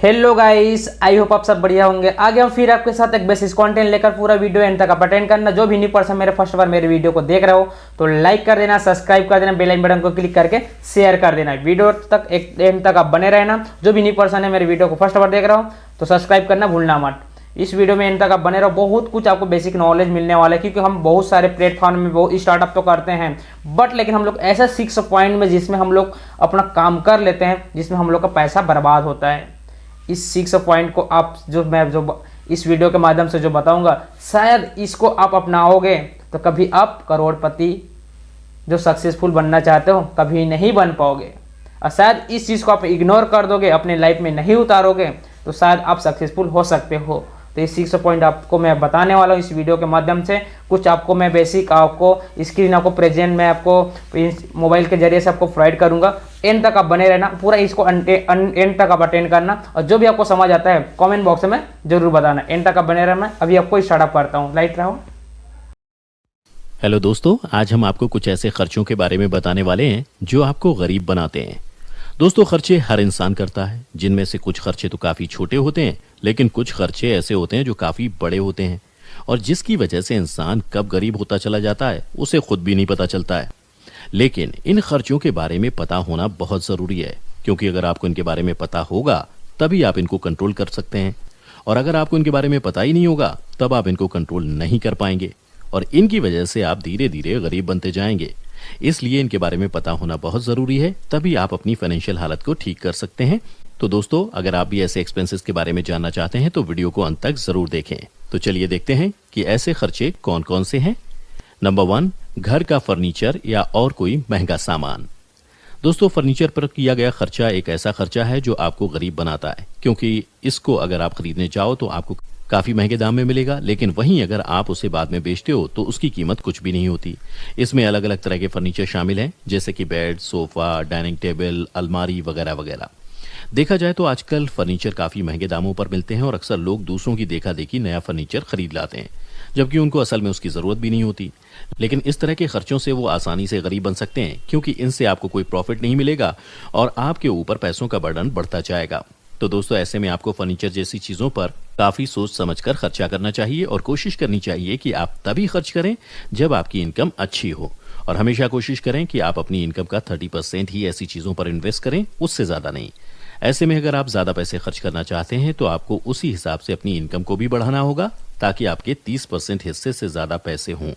Hello guys, I hope आप सब बढ़िया होंगे। आगे हम फिर आपके साथ एक बेसिस कंटेंट लेकर पूरा वीडियो एंड तक आप अटेंड करना। जो भी न्यू पर्सन मेरे फर्स्ट बार मेरे वीडियो को देख रहे हो तो लाइक कर देना, सब्सक्राइब कर देना, बेल आइकन बटन को क्लिक करके शेयर कर देना। वीडियो तक एक एंड तक आप बने रहना। जो भी न्यू पर्सन है मेरे वीडियो को फर्स्ट बार देख रहा हो तो सब्सक्राइब करना भूलना मत। इस वीडियो में एंड तक आप बने रहो, बहुत कुछ आपको बेसिक नॉलेज मिलने वाला है, क्योंकि हम बहुत सारे प्लेटफॉर्म में बहुत स्टार्टअप तो करते हैं बट लेकिन हम लोग ऐसा 6 पॉइंट में जिसमें हम लोग अपना काम कर लेते हैं, जिसमें हम लोग का पैसा बर्बाद होता है। इस 6 पॉइंट को आप जो इस वीडियो के माध्यम से जो बताऊंगा, शायद इसको आप अपनाओगे तो कभी आप करोड़पति जो सक्सेसफुल बनना चाहते हो कभी नहीं बन पाओगे। और शायद इस चीज़ को आप इग्नोर कर दोगे, अपने लाइफ में नहीं उतारोगे तो शायद आप सक्सेसफुल हो सकते हो। तो ये 6 पॉइंट आपको मैं बताने वाला हूँ इस वीडियो के माध्यम से। कुछ आपको मैं बेसिक आपको स्क्रीन आपको प्रेजेंट में आपको मोबाइल के जरिए से आपको प्रोवाइड करूँगा। एंड तक आप बने रहना, पूरा इसको एंड तक आप अटेंड करना और जो भी आपको समझ आता है कमेंट बॉक्स में जरूर बताना। एंड तक आप बने रहना। अभी आपको स्टार्टअप करता हूँ, लाइट रहो। हेलो दोस्तों, आज हम आपको कुछ ऐसे खर्चों के बारे में बताने वाले हैं जो आपको गरीब बनाते हैं। दोस्तों, खर्चे हर इंसान करता है, जिनमें से कुछ खर्चे तो काफ़ी छोटे होते हैं लेकिन कुछ खर्चे ऐसे होते हैं जो काफ़ी बड़े होते हैं और जिसकी वजह से इंसान कब गरीब होता चला जाता है उसे खुद भी नहीं पता चलता है। लेकिन इन खर्चों के बारे में पता होना बहुत ज़रूरी है, क्योंकि अगर आपको इनके बारे में पता होगा तभी आप इनको कंट्रोल कर सकते हैं, और अगर आपको इनके बारे में पता ही नहीं होगा तब आप इनको कंट्रोल नहीं कर पाएंगे और इनकी वजह से आप धीरे धीरे गरीब बनते जाएंगे। इसलिए इनके बारे में पता होना बहुत ज़रूरी है, तभी आप अपनी फाइनेंशियल हालत को ठीक कर सकते हैं। तो दोस्तों, अगर आप भी ऐसे एक्सपेंसेस के बारे में जानना चाहते हैं तो वीडियो को अंत तक ज़रूर देखें। तो चलिए देखते हैं कि ऐसे खर्चे कौन कौन से हैं। नंबर 1, घर का फर्नीचर या और कोई महंगा सामान। दोस्तों, फर्नीचर पर किया गया खर्चा एक ऐसा खर्चा है जो आपको गरीब बनाता है, क्योंकि इसको अगर आप खरीदने जाओ तो आपको काफ़ी महंगे दाम में मिलेगा, लेकिन वहीं अगर आप उसे बाद में बेचते हो तो उसकी कीमत कुछ भी नहीं होती। इसमें अलग अलग तरह के फर्नीचर शामिल हैं, जैसे कि बेड, सोफ़ा, डाइनिंग टेबल, अलमारी वगैरह वगैरह। देखा जाए तो आजकल फर्नीचर काफ़ी महंगे दामों पर मिलते हैं और अक्सर लोग दूसरों की देखा देखी नया फर्नीचर खरीद लाते हैं, जबकि उनको असल में उसकी ज़रूरत भी नहीं होती। लेकिन इस तरह के खर्चों से वो आसानी से गरीब बन सकते हैं, क्योंकि इनसे आपको कोई प्रॉफिट नहीं मिलेगा और आपके ऊपर पैसों का बर्डन बढ़ता जाएगा। तो दोस्तों, ऐसे में आपको फर्नीचर जैसी चीज़ों पर काफ़ी सोच समझकर खर्चा करना चाहिए और कोशिश करनी चाहिए कि आप तभी खर्च करें जब आपकी इनकम अच्छी हो, और हमेशा कोशिश करें कि आप अपनी इनकम का 30% ही ऐसी चीज़ों पर इन्वेस्ट करें, उससे ज़्यादा नहीं। ऐसे में अगर आप ज़्यादा पैसे खर्च करना चाहते हैं तो आपको उसी हिसाब से अपनी इनकम को भी बढ़ाना होगा, ताकि आपके 30% हिस्से से ज़्यादा पैसे हों,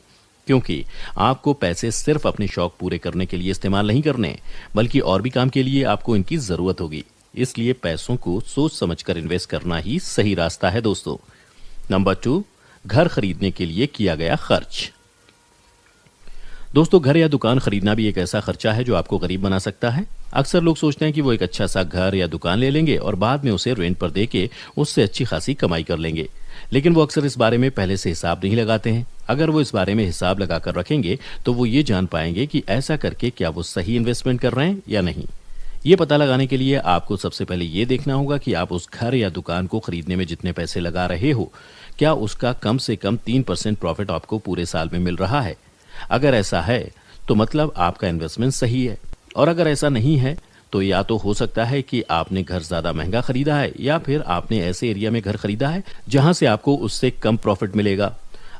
क्योंकि आपको पैसे सिर्फ अपने शौक पूरे करने के लिए इस्तेमाल नहीं करने, बल्कि और भी काम के लिए आपको इनकी ज़रूरत होगी। इसलिए पैसों को सोच समझकर इन्वेस्ट करना ही सही रास्ता है दोस्तों। नंबर 2, घर खरीदने के लिए किया गया खर्च। दोस्तों, घर या दुकान खरीदना भी एक ऐसा खर्चा है जो आपको गरीब बना सकता है। अक्सर लोग सोचते हैं कि वो एक अच्छा सा घर या दुकान ले लेंगे और बाद में उसे रेंट पर देके उससे अच्छी खासी कमाई कर लेंगे, लेकिन वो अक्सर इस बारे में पहले से हिसाब नहीं लगाते हैं। अगर वो इस बारे में हिसाब लगाकर रखेंगे तो वो ये जान पाएंगे कि ऐसा करके क्या वो सही इन्वेस्टमेंट कर रहे हैं या नहीं। ये पता लगाने के लिए आपको सबसे पहले ये देखना होगा कि आप उस घर या दुकान को खरीदने में जितने पैसे लगा रहे हो, क्या उसका कम से कम 3% प्रॉफिट आपको पूरे साल में मिल रहा है। अगर ऐसा है तो मतलब आपका इन्वेस्टमेंट सही है, और अगर ऐसा नहीं है तो या तो हो सकता है कि आपने घर ज़्यादा महंगा खरीदा है, या फिर आपने ऐसे एरिया में घर खरीदा है जहां से आपको उससे कम प्रॉफिट मिलेगा।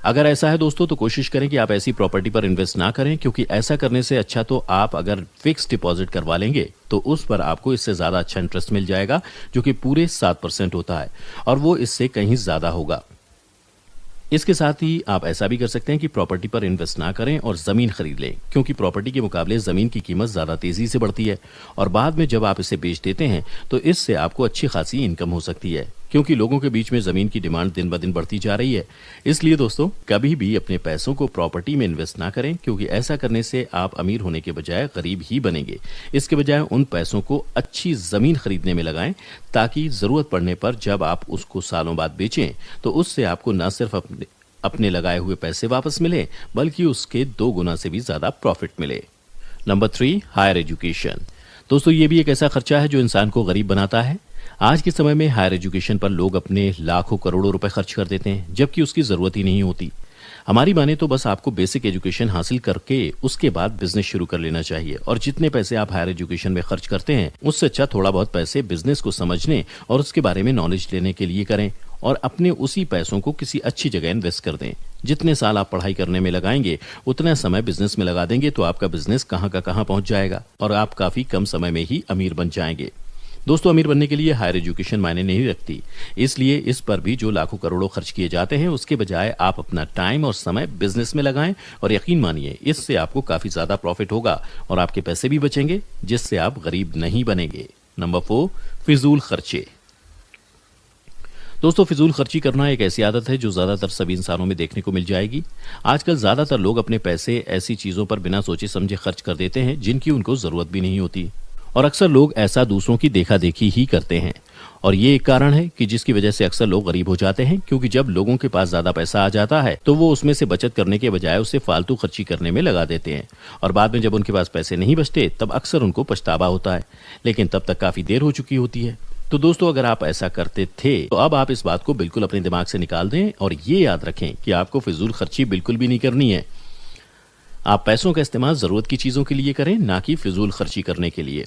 अगर ऐसा है दोस्तों, तो कोशिश करें कि आप ऐसी प्रॉपर्टी पर इन्वेस्ट ना करें, क्योंकि ऐसा करने से अच्छा तो आप अगर फिक्स डिपॉजिट करवा लेंगे तो उस पर आपको इससे ज़्यादा अच्छा इंटरेस्ट मिल जाएगा, जो कि पूरे 7% होता है, और वो इससे कहीं ज़्यादा होगा। इसके साथ ही आप ऐसा भी कर सकते हैं कि प्रॉपर्टी पर इन्वेस्ट ना करें और ज़मीन खरीद लें, क्योंकि प्रॉपर्टी के मुकाबले ज़मीन की कीमत ज़्यादा तेज़ी से बढ़ती है और बाद में जब आप इसे बेच देते हैं तो इससे आपको अच्छी खासी इनकम हो सकती है, क्योंकि लोगों के बीच में ज़मीन की डिमांड दिन ब दिन बढ़ती जा रही है। इसलिए दोस्तों, कभी भी अपने पैसों को प्रॉपर्टी में इन्वेस्ट ना करें, क्योंकि ऐसा करने से आप अमीर होने के बजाय गरीब ही बनेंगे। इसके बजाय उन पैसों को अच्छी ज़मीन खरीदने में लगाएं, ताकि ज़रूरत पड़ने पर जब आप उसको सालों बाद बेचें तो उससे आपको न सिर्फ अपने लगाए हुए पैसे वापस मिले, बल्कि उसके 2 गुना से भी ज़्यादा प्रॉफिट मिले। Number 3, higher education. दोस्तों, ये भी एक ऐसा खर्चा है जो इंसान को गरीब बनाता है। आज के समय में हायर एजुकेशन पर लोग अपने लाखों करोड़ों रुपए खर्च कर देते हैं, जबकि उसकी ज़रूरत ही नहीं होती। हमारी माने तो बस आपको बेसिक एजुकेशन हासिल करके उसके बाद बिजनेस शुरू कर लेना चाहिए, और जितने पैसे आप हायर एजुकेशन में खर्च करते हैं उससे अच्छा थोड़ा बहुत पैसे बिजनेस को समझने और उसके बारे में नॉलेज लेने के लिए करें, और अपने उसी पैसों को किसी अच्छी जगह इन्वेस्ट कर दें। जितने साल आप पढ़ाई करने में लगाएंगे उतना समय बिजनेस में लगा देंगे तो आपका बिजनेस कहां का कहां पहुंच जाएगा और आप काफी कम समय में ही अमीर बन जाएंगे। दोस्तों, अमीर बनने के लिए हायर एजुकेशन मायने नहीं रखती, इसलिए इस पर भी जो लाखों करोड़ों खर्च किए जाते हैं उसके बजाय आप अपना टाइम और समय बिजनेस में लगाएं, और यकीन मानिए इससे आपको काफी ज्यादा प्रॉफिट होगा और आपके पैसे भी बचेंगे, जिससे आप गरीब नहीं बनेंगे। नंबर 4, फिजूल खर्चे। दोस्तों, फिजूल खर्ची करना एक ऐसी आदत है जो ज्यादातर सभी इंसानों में देखने को मिल जाएगी। आजकल ज्यादातर लोग अपने पैसे ऐसी चीजों पर बिना सोचे समझे खर्च कर देते हैं जिनकी उनको जरूरत भी नहीं होती, और अक्सर लोग ऐसा दूसरों की देखा देखी ही करते हैं। और ये एक कारण है कि जिसकी वजह से अक्सर लोग गरीब हो जाते हैं, क्योंकि जब लोगों के पास ज्यादा पैसा आ जाता है तो वो उसमें से बचत करने के बजाय उसे फालतू खर्ची करने में लगा देते हैं, और बाद में जब उनके पास पैसे नहीं बचते तब अक्सर उनको पछतावा होता है, लेकिन तब तक काफी देर हो चुकी होती है। तो दोस्तों, अगर आप ऐसा करते थे तो अब आप इस बात को बिल्कुल अपने दिमाग से निकाल दें और ये याद रखें कि आपको फिजूल खर्ची बिल्कुल भी नहीं करनी है। आप पैसों का इस्तेमाल जरूरत की चीजों के लिए करें, ना कि फिजूल खर्ची करने के लिए,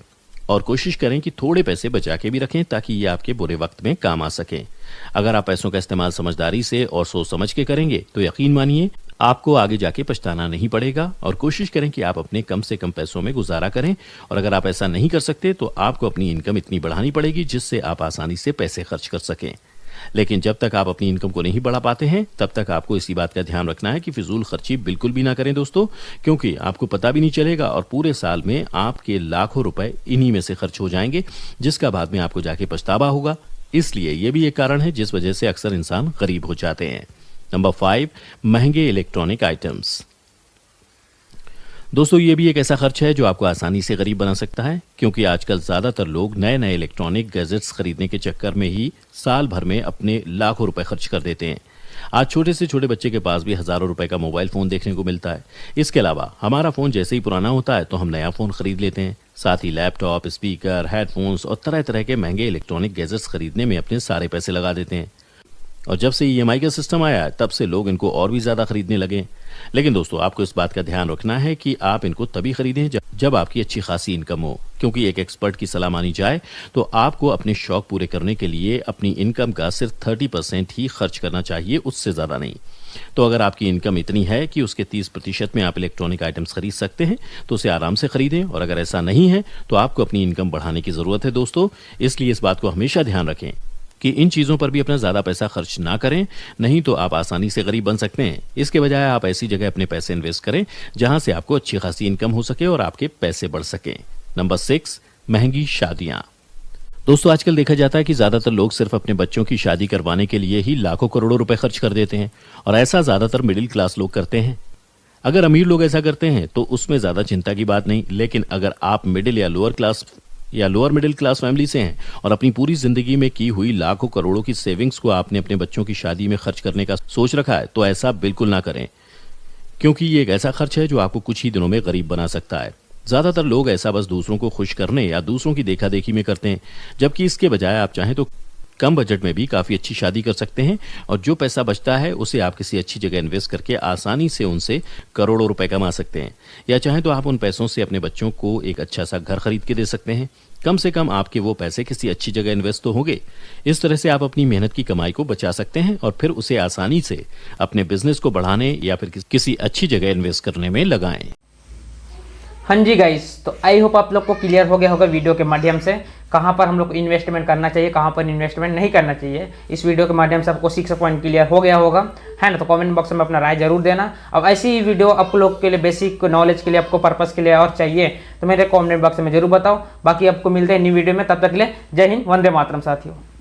और कोशिश करें कि थोड़े पैसे बचा के भी रखें ताकि ये आपके बुरे वक्त में काम आ सके। अगर आप पैसों का इस्तेमाल समझदारी से और सोच समझ के करेंगे तो यकीन मानिए आपको आगे जाके पछताना नहीं पड़ेगा, और कोशिश करें कि आप अपने कम से कम पैसों में गुजारा करें। और अगर आप ऐसा नहीं कर सकते तो आपको अपनी इनकम इतनी बढ़ानी पड़ेगी जिससे आप आसानी से पैसे खर्च कर सकें। लेकिन जब तक आप अपनी इनकम को नहीं बढ़ा पाते हैं तब तक आपको इसी बात का ध्यान रखना है कि फिजूल खर्ची बिल्कुल भी ना करें दोस्तों, क्योंकि आपको पता भी नहीं चलेगा और पूरे साल में आपके लाखों रुपए इन्हीं में से खर्च हो जाएंगे, जिसका बाद में आपको जाके पछतावा होगा। इसलिए यह भी एक कारण है जिस वजह से अक्सर इंसान गरीब हो जाते हैं। नंबर 5, महंगे इलेक्ट्रॉनिक आइटम्स। दोस्तों, ये भी एक ऐसा खर्च है जो आपको आसानी से गरीब बना सकता है, क्योंकि आजकल ज्यादातर लोग नए नए इलेक्ट्रॉनिक गैजेट्स खरीदने के चक्कर में ही साल भर में अपने लाखों रुपए खर्च कर देते हैं। आज छोटे से छोटे बच्चे के पास भी हजारों रुपए का मोबाइल फोन देखने को मिलता है। इसके अलावा हमारा फोन जैसे ही पुराना होता है तो हम नया फोन खरीद लेते हैं। साथ ही लैपटॉप, स्पीकर, हेडफोन्स और तरह तरह के महंगे इलेक्ट्रॉनिक गैजेट्स खरीदने में अपने सारे पैसे लगा देते हैं। और जब से EMI का सिस्टम आया है तब से लोग इनको और भी ज्यादा खरीदने लगे। लेकिन दोस्तों, आपको इस बात का ध्यान रखना है कि आप इनको तभी खरीदें जब आपकी अच्छी खासी इनकम हो, क्योंकि एक एक्सपर्ट की सलाह मानी जाए तो आपको अपने शौक पूरे करने के लिए अपनी इनकम का सिर्फ 30% ही खर्च करना चाहिए, उससे ज्यादा नहीं। तो अगर आपकी इनकम इतनी है कि उसके 30% में आप इलेक्ट्रॉनिक आइटम्स खरीद सकते हैं तो उसे आराम से खरीदें, और अगर ऐसा नहीं है तो आपको अपनी इनकम बढ़ाने की जरूरत है दोस्तों। इसलिए इस बात को हमेशा ध्यान रखें कि इन चीजों पर भी अपना ज्यादा पैसा खर्च ना करें, नहीं तो आप आसानी से गरीब बन सकते हैं। इसके बजाय आप ऐसी जगह अपने पैसे इन्वेस्ट करें जहां से आपको अच्छी खासी इनकम हो सके और आपके पैसे बढ़ सकें। नंबर 6, महंगी शादियां। दोस्तों, आजकल देखा जाता है कि ज्यादातर लोग सिर्फ अपने बच्चों की शादी करवाने के लिए ही लाखों करोड़ों रुपए खर्च कर देते हैं, और ऐसा ज्यादातर मिडिल क्लास लोग करते हैं। अगर अमीर लोग ऐसा करते हैं तो उसमें ज्यादा चिंता की बात नहीं, लेकिन अगर आप मिडिल या लोअर मिडिल क्लास फैमिली से हैं और अपनी पूरी जिंदगी में की हुई लाखों करोड़ों की सेविंग्स को आपने अपने बच्चों की शादी में खर्च करने का सोच रखा है तो ऐसा बिल्कुल ना करें, क्योंकि ये एक ऐसा खर्च है जो आपको कुछ ही दिनों में गरीब बना सकता है। ज्यादातर लोग ऐसा बस दूसरों को खुश करने या दूसरों की देखा देखी में करते हैं, जबकि इसके बजाय आप चाहें तो कम बजट में भी काफी अच्छी शादी कर सकते हैं, और जो पैसा बचता है उसे आप किसी अच्छी जगह इन्वेस्ट करके आसानी से उनसे करोड़ों रुपए कमा सकते हैं। या चाहें तो आप उन पैसों से अपने बच्चों को एक अच्छा सा घर खरीद के दे सकते हैं। कम से कम आपके वो पैसे किसी अच्छी जगह इन्वेस्ट तो होंगे। इस तरह से आप अपनी मेहनत की कमाई को बचा सकते हैं और फिर उसे आसानी से अपने बिजनेस को बढ़ाने या फिर किसी अच्छी जगह इन्वेस्ट करने में लगाएं। हाँ जी गाइस, तो आई होप आप लोग को क्लियर हो गया होगा वीडियो के माध्यम से कहाँ पर हम लोग को इन्वेस्टमेंट करना चाहिए, कहाँ पर इन्वेस्टमेंट नहीं करना चाहिए। इस वीडियो के माध्यम से आपको 6 पॉइंट क्लियर हो गया होगा, है ना। तो कमेंट बॉक्स में अपना राय जरूर देना। अब ऐसी ही वीडियो आप लोग के लिए बेसिक नॉलेज के लिए, आपको पर्पस के लिए और चाहिए तो मेरे कमेंट बॉक्स में जरूर बताओ। बाकी आपको मिलते हैं न्यू वीडियो में, तब तक के लिए जय हिंद, वंदे मातरम साथियों।